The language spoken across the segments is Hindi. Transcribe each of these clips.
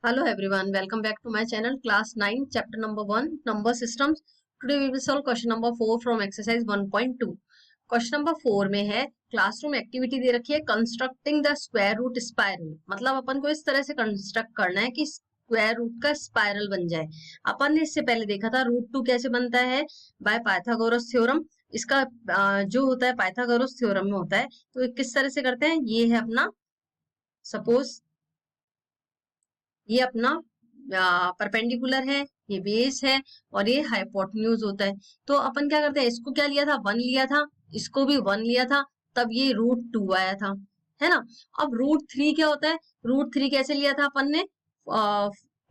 Hello everyone, welcome back to my channel class 9 chapter number 1 number systems. Today we will solve question number 4 from exercise 1.2. Question number 4 में है क्लासरूम एक्टिविटी दे रखी है constructing the square root spiral. मतलब अपन को इस तरह से कंस्ट्रक्ट करना है कि स्क्वायर रूट का स्पाइरल बन जाए। अपन ने इससे पहले देखा था रूट 2 कैसे बनता है बाय पाइथागोरस थ्योरम। इसका जो होता है पाइथागोरस थ्योरम में होता है। तो किस तरह से करते हैं, ये है अपना सपोज ये अपना परपेंडिकुलर है, ये बेस है और ये हाइपोटेन्यूज होता है। तो अपन क्या करते हैं, इसको क्या लिया था, 1 लिया था, इसको भी 1 लिया था, तब ये रूट 2 आया था, है ना। अब रूट 3 क्या होता है, रूट 3 कैसे लिया था अपन ने,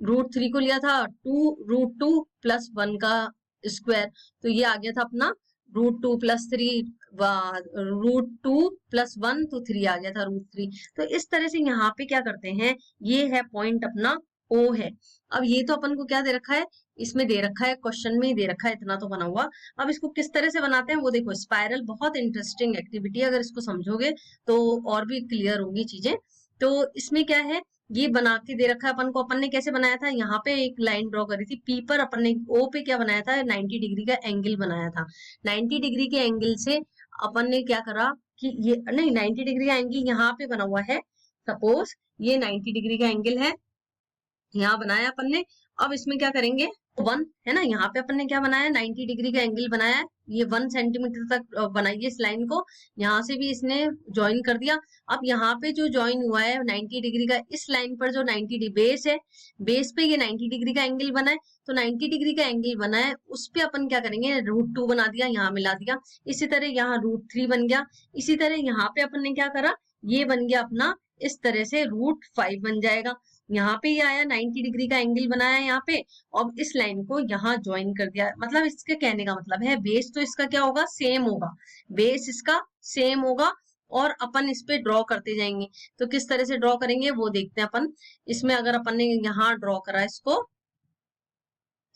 रूट 3 को लिया था रूट 2 प्लस 1 का स्क्वायर। तो ये आ गया था अपना रूट 2 प्लस 3, रूट 2 प्लस 1 तो 3 आ गया था रूट 3। तो इस तरह से यहाँ पे क्या करते हैं, ये है पॉइंट अपना O है। अब ये तो अपन को क्या दे रखा है, इसमें दे रखा है, क्वेश्चन में ही दे रखा है, इतना तो बना हुआ। अब इसको किस तरह से बनाते हैं वो देखो। स्पाइरल बहुत इंटरेस्टिंग एक्टिविटी है, अगर इसको समझोगे तो और भी क्लियर होगी चीजें। तो इसमें क्या है, ये बना के दे रखा है अपन को। अपन ने कैसे बनाया था, यहाँ पे एक लाइन ड्रॉ करी थी, पी पर अपन ने ओ पे क्या बनाया था, 90 डिग्री का एंगल बनाया था। 90 डिग्री के एंगल से अपन ने क्या करा कि ये नहीं, 90 डिग्री का एंगल यहाँ पे बना हुआ है। सपोज ये 90 डिग्री का एंगल है, यहाँ बनाया अपन ने। अब इसमें क्या करेंगे, 1 है ना, यहाँ पे अपन ने क्या बनाया, 90 डिग्री का एंगल बनाया है। ये 1 सेंटीमीटर तक बनाइए इस लाइन को, यहाँ से भी इसने ज्वाइन कर दिया। अब यहाँ पे जो ज्वाइन हुआ है 90 डिग्री का, इस लाइन पर जो 90 डिग्री बेस है, बेस पे ये 90 डिग्री का एंगल बना है। तो 90 डिग्री का एंगल बना है, उस पे अपन क्या करेंगे, रूट 2 बना दिया, यहाँ मिला दिया। इसी तरह यहाँ रूट 3 बन गया। इसी तरह यहाँ पे अपन ने क्या करा, ये बन गया अपना इस तरह से रूट 5 बन जाएगा। यहाँ पे ये आया 90 डिग्री का एंगल बनाया यहाँ पे, और इस लाइन को यहाँ ज्वाइन कर दिया। मतलब इसके कहने का मतलब है बेस तो इसका क्या होगा, सेम होगा, बेस इसका सेम होगा, और अपन इस पे ड्रॉ करते जाएंगे। तो किस तरह से ड्रॉ करेंगे वो देखते हैं अपन। इसमें अगर अपन ने यहाँ ड्रॉ करा इसको,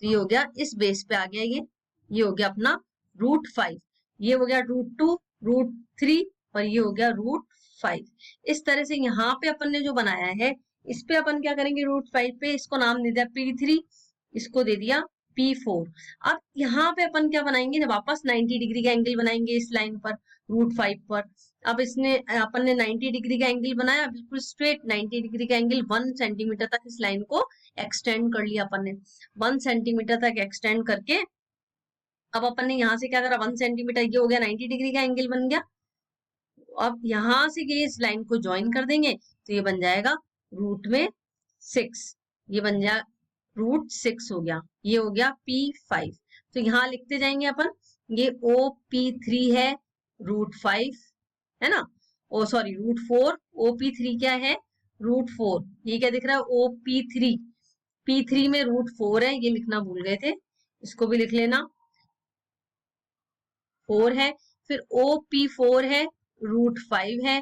तो ये हो गया, इस बेस पे आ गया ये हो गया अपना रूट 5, ये हो गया रूट 2, रूट 3, और ये हो गया रूट 5। इस तरह से यहाँ पे अपन ने जो बनाया है, इस पे अपन क्या करेंगे, रूट 5 पे इसको नाम दे दिया P3, इसको दे दिया P4। अब यहाँ पे अपन क्या बनाएंगे, जब वापस 90 डिग्री का एंगल बनाएंगे इस लाइन पर, रूट 5 पर। अब इसने अपन ने 90 डिग्री का एंगल बनाया, बिल्कुल स्ट्रेट 90 डिग्री का एंगल, 1 सेंटीमीटर तक इस लाइन को एक्सटेंड कर लिया अपन ने। 1 सेंटीमीटर तक एक्सटेंड करके अब अपन ने यहाँ से क्या करा, 1 सेंटीमीटर, ये हो गया 90 डिग्री का एंगल बन गया। अब यहाँ से ये इस लाइन को ज्वाइन कर देंगे, तो ये बन जाएगा रूट में 6, ये बन जाए रूट 6 हो गया, ये हो गया P5। तो यहाँ लिखते जाएंगे अपन, ये OP3 है, रूट 5 है ना, ओ सॉरी रूट 4, OP3 क्या है, रूट 4। ये क्या दिख रहा है, OP3, P3 में रूट 4 है, ये लिखना भूल गए थे, इसको भी लिख लेना, 4 है। फिर OP4 है, रूट 5 है।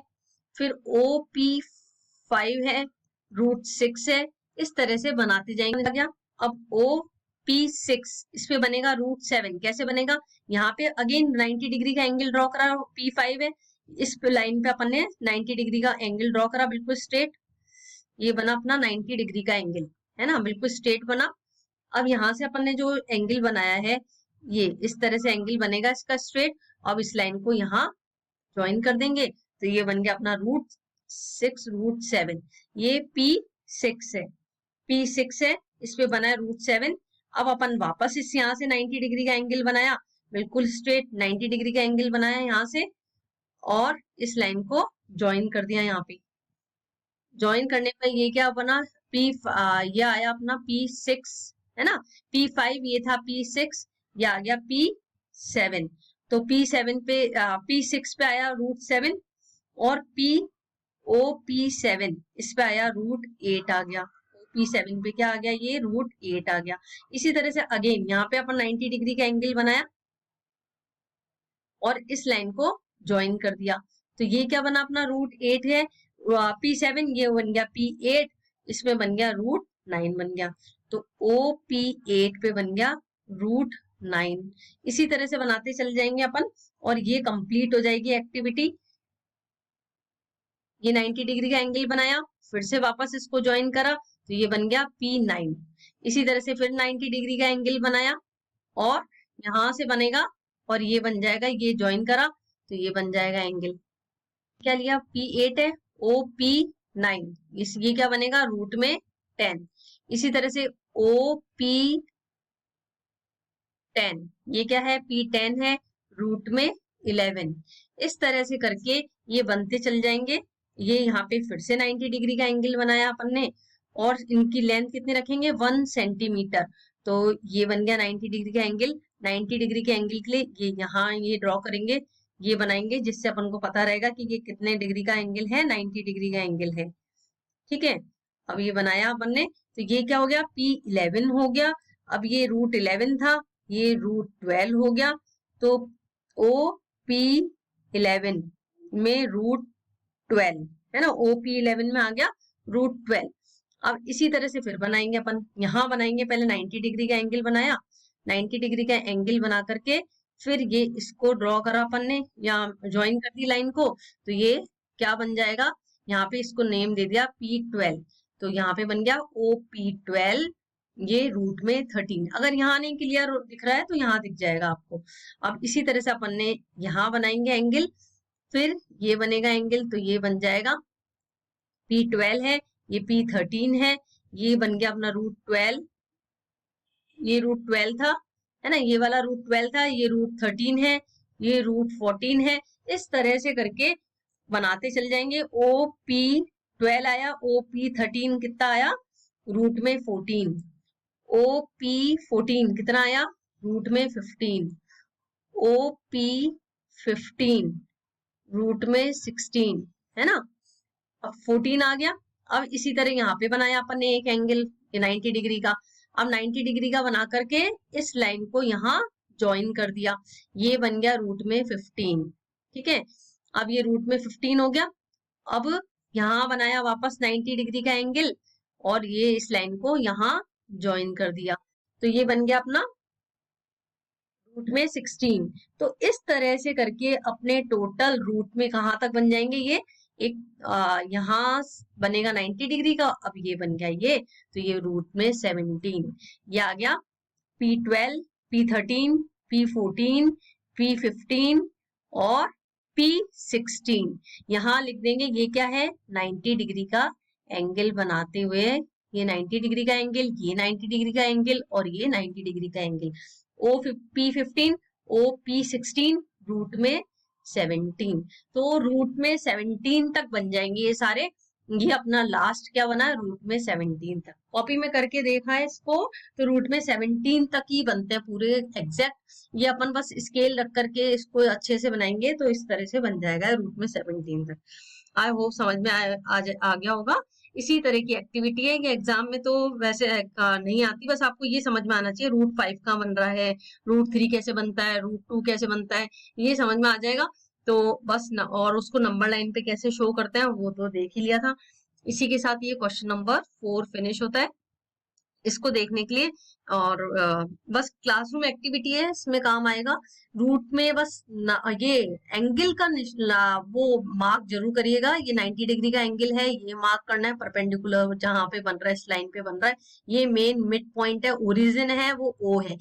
फिर OP5 है, रूट 6 है। इस तरह से बनाते जाएंगे। क्या, अब OP6 इस पे बनेगा रूट 7। कैसे बनेगा, यहाँ पे अगेन 90 डिग्री का एंगल ड्रॉ करा, P5 है, इस पे लाइन पे अपन ने 90 डिग्री का एंगल ड्रॉ करा, बिल्कुल स्ट्रेट। ये बना अपना 90 डिग्री का एंगल, है ना, बिल्कुल स्ट्रेट बना। अब यहाँ से अपन ने जो एंगल बनाया है, ये इस तरह से एंगल बनेगा इसका स्ट्रेट। अब इस लाइन को यहाँ ज्वाइन कर देंगे, तो ये बन गया अपना रूट 6, रूट 7। ये P6 है, P6 है, इस पे बना है रूट 7। अब अपन वापस इस यहाँ से 90 डिग्री का एंगल बनाया, बिल्कुल स्ट्रेट 90 डिग्री का एंगल बनाया यहाँ से, और इस लाइन को ज्वाइन कर दिया यहाँ पे। ज्वाइन करने पर ये क्या बना, ये आया अपना P6, है ना, P5 ये था P6, ये आ गया P7। तो P7 पे P6 पे आया रूट 7, और OP7 इस पे आया रूट 8 आ गया। P7 पे क्या आ गया, ये रूट 8 आ गया। इसी तरह से अगेन यहाँ पे अपन 90 डिग्री का एंगल बनाया और इस लाइन को ज्वाइन कर दिया, तो ये क्या बना अपना रूट 8 है। P7 ये बन गया P8, इसमें बन गया रूट 9 बन गया। तो OP8 पे बन गया रूट 9। इसी तरह से बनाते चल जाएंगे अपन, और ये कंप्लीट हो जाएगी एक्टिविटी। ये 90 डिग्री का एंगल बनाया, फिर से वापस इसको ज्वाइन करा, तो ये बन गया P9। इसी तरह से फिर 90 डिग्री का एंगल बनाया और यहां से बनेगा और ये बन जाएगा, ये ज्वाइन करा तो ये बन जाएगा एंगल, क्या लिया P8 है, OP9, ये क्या बनेगा रूट में 10। इसी तरह से OP10, ये क्या है P10 है, रूट में 11। इस तरह से करके ये बनते चल जाएंगे। ये यहाँ पे फिर से 90 डिग्री का एंगल बनाया अपन ने और इनकी लेंथ कितनी रखेंगे 1 सेंटीमीटर। तो ये बन गया 90 डिग्री का एंगल। 90 डिग्री के एंगल के लिए ये यहाँ ये ड्रॉ करेंगे, ये बनाएंगे, जिससे अपन को पता रहेगा कि ये कितने डिग्री का एंगल है, 90 डिग्री का एंगल है। ठीक है, अब ये बनाया अपन ने, तो ये क्या हो गया P11 हो गया। अब ये रूट 11 था, ये रूट 12 हो गया, तो OP11 में रूट 12 है ना, OP11 में आ गया रूट 12। अब इसी तरह से फिर बनाएंगे अपन, यहाँ बनाएंगे, पहले 90 डिग्री का एंगल बनाया, 90 डिग्री का एंगल बना करके फिर ये इसको ड्रॉ करा अपन ने, या ज्वाइन कर दी लाइन को, तो ये क्या बन जाएगा, यहाँ पे इसको नेम दे दिया P12, तो यहाँ पे बन गया OP12, ये रूट में 13। अगर यहाँ नहीं क्लियर दिख रहा है तो यहाँ दिख जाएगा आपको। अब इसी तरह से अपन ने यहाँ बनाएंगे एंगल, फिर ये बनेगा एंगल, तो ये बन जाएगा P12 है, ये P13 है, ये बन गया अपना रूट 12, ये रूट 12 था, है ना, ये वाला रूट 12 था, ये रूट 13 है, ये रूट 14 है। इस तरह से करके बनाते चल जाएंगे। OP12 आया, OP13 कितना आया रूट में 14, OP14 कितना आया रूट में 15, OP15 रूट में 16, है ना, अब 14 आ गया। अब इसी तरह यहाँ पे बनाया अपन ने एक एंगल, ये 90 डिग्री का। अब 90 डिग्री का बना करके इस लाइन को यहाँ ज्वाइन कर दिया, ये बन गया रूट में 15। ठीक है, अब ये रूट में 15 हो गया। अब यहाँ बनाया वापस 90 डिग्री का एंगल और ये इस लाइन को यहाँ ज्वाइन कर दिया, तो ये बन गया अपना रूट में 16। तो इस तरह से करके अपने टोटल रूट में कहाँ तक बन जाएंगे, ये एक यहाँ बनेगा 90 डिग्री का, अब ये बन गया ये, तो ये रूट में 17, ये आ गया P12, P13, P14, P15 और P16। यहाँ लिख देंगे ये क्या है 90 डिग्री का एंगल बनाते हुए, ये 90 डिग्री का एंगल, ये 90 डिग्री का एंगल और ये 90 डिग्री का एंगल, OP15, OP16, रूट में 17। तो रूट में 17 तक बन जाएंगे ये सारे। ये अपना लास्ट क्या बना है रूट में 17 तक। कॉपी में करके देखा है इसको, तो रूट में 17 तक ही बनते हैं पूरे एग्जैक्ट। ये अपन बस स्केल रख करके इसको अच्छे से बनाएंगे तो इस तरह से बन जाएगा रूट में 17 तक। आई होप समझ में आ गया होगा। इसी तरह की एक्टिविटी है, ये एग्जाम में तो वैसे नहीं आती, बस आपको ये समझ में आना चाहिए रूट 5 का बन रहा है, रूट 3 कैसे बनता है, रूट 2 कैसे बनता है, ये समझ में आ जाएगा। तो बस न, और उसको नंबर लाइन पे कैसे शो करते हैं वो तो देख ही लिया था। इसी के साथ ये क्वेश्चन नंबर 4 फिनिश होता है, इसको देखने के लिए। और बस क्लासरूम एक्टिविटी है, इसमें काम आएगा। रूट में बस ये एंगल का वो मार्क जरूर करिएगा, ये 90 डिग्री का एंगल है, ये मार्क करना है परपेंडिकुलर जहां पे बन रहा है, इस लाइन पे बन रहा है, ये मेन मिड पॉइंट है, ओरिजिन है वो O है।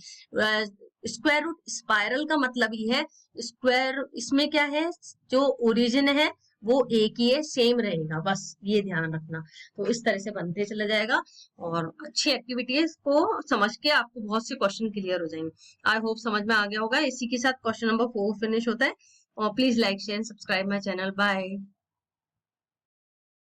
स्क्वायर रूट स्पाइरल का मतलब ही है स्क्वायर, इसमें क्या है जो ओरिजिन है वो एक ही है, सेम रहेगा, बस ये ध्यान रखना। तो इस तरह से बनते चला जाएगा और अच्छी एक्टिविटी है, इसको समझ के आपको बहुत से क्वेश्चन क्लियर हो जाएंगे। आई होप समझ में आ गया होगा। इसी के साथ क्वेश्चन नंबर 4 फिनिश होता है। और please like share subscribe my channel. Bye.